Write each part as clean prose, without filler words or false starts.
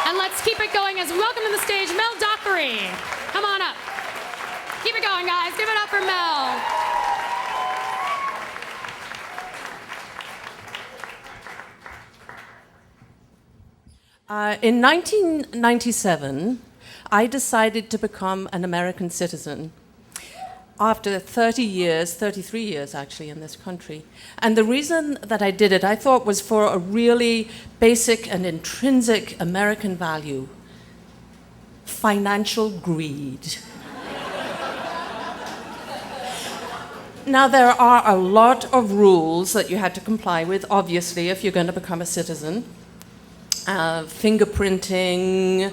And let's keep it going as we welcome to the stage Mel Dockery. Come on up. Keep it going, guys. Give it up for Mel. In 1997, I decided to become an American citizen after 33 years actually in this country. And the reason that I did it, I thought, was for a really basic and intrinsic American value: financial greed. Now, there are a lot of rules that you had to comply with, obviously, if you're going to become a citizen. Fingerprinting,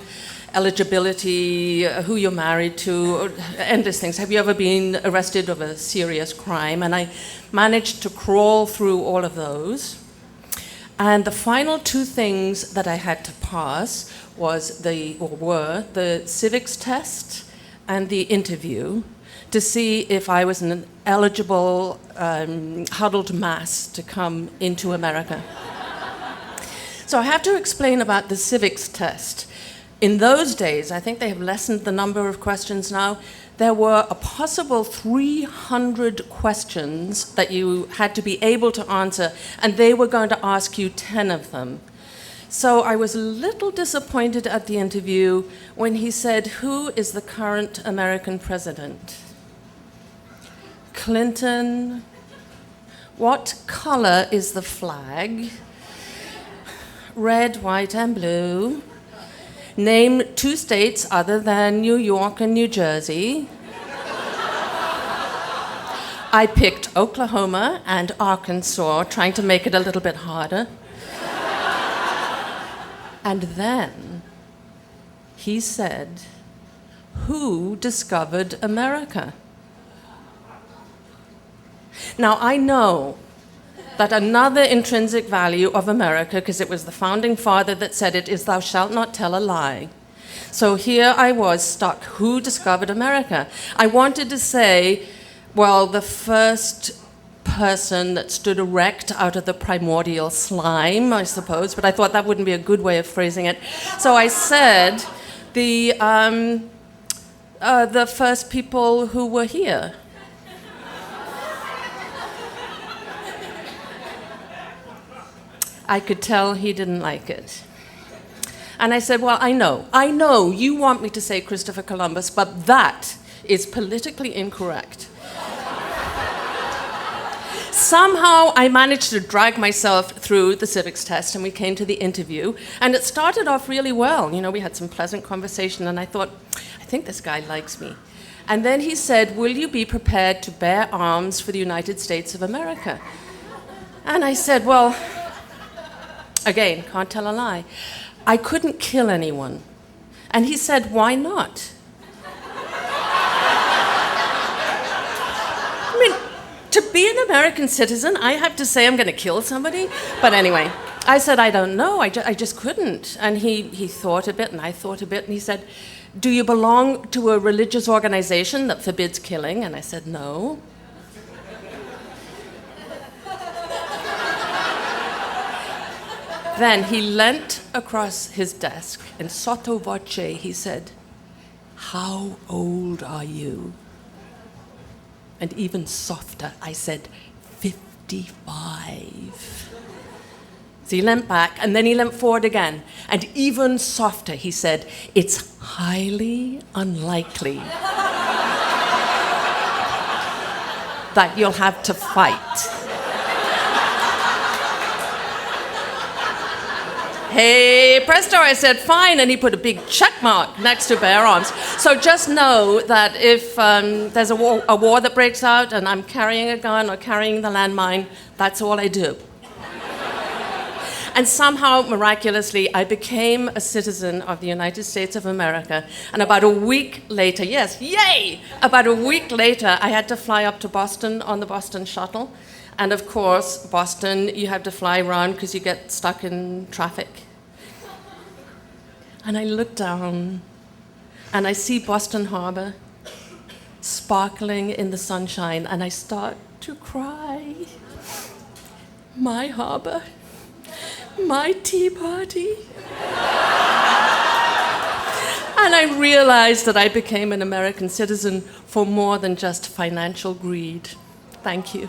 eligibility, who you're married to, endless things. Have you ever been arrested of a serious crime? And I managed to crawl through all of those. And the final two things that I had to pass were the civics test and the interview to see if I was an eligible huddled mass to come into America. So I have to explain about the civics test. In those days, I think they have lessened the number of questions now, there were a possible 300 questions that you had to be able to answer, and they were going to ask you 10 of them. So I was a little disappointed at the interview when he said, "Who is the current American president?" Clinton. What color is the flag? Red, white, and blue. Name 2 states other than New York and New Jersey. I picked Oklahoma and Arkansas, trying to make it a little bit harder. And then he said, "Who discovered America?" Now, I know that another intrinsic value of America, because it was the founding father that said it, is "thou shalt not tell a lie." So here I was stuck. Who discovered America? I wanted to say, well, the first person that stood erect out of the primordial slime, I suppose, but I thought that wouldn't be a good way of phrasing it. So I said the first people who were here. I could tell he didn't like it. And I said, well, I know you want me to say Christopher Columbus, but that is politically incorrect. Somehow I managed to drag myself through the civics test, and we came to the interview, and it started off really well. You know, we had some pleasant conversation, and I thought, I think this guy likes me. And then he said, "Will you be prepared to bear arms for the United States of America?" And I said, well, again, can't tell a lie, I couldn't kill anyone. And he said, "Why not?" I mean, to be an American citizen, I have to say I'm going to kill somebody? But anyway, I said, I don't know, I just couldn't. And he thought a bit, and I thought a bit, and he said, "Do you belong to a religious organization that forbids killing?" And I said, "No." Then he leant across his desk, and sotto voce he said, "How old are you?" And even softer, I said, 55. So he leant back, and then he leant forward again. And even softer, he said, "It's highly unlikely that you'll have to fight." Hey, presto, I said, "Fine," and he put a big check mark next to bear arms. So just know that if there's a war that breaks out and I'm carrying a gun or carrying the landmine, that's all I do. And somehow, miraculously, I became a citizen of the United States of America. And about a week later, yes, yay! About a week later, I had to fly up to Boston on the Boston shuttle. And of course, Boston, you have to fly around because you get stuck in traffic. And I look down, and I see Boston Harbor sparkling in the sunshine, and I start to cry. My harbor, my tea party. then I realized that I became an American citizen for more than just financial greed. Thank you.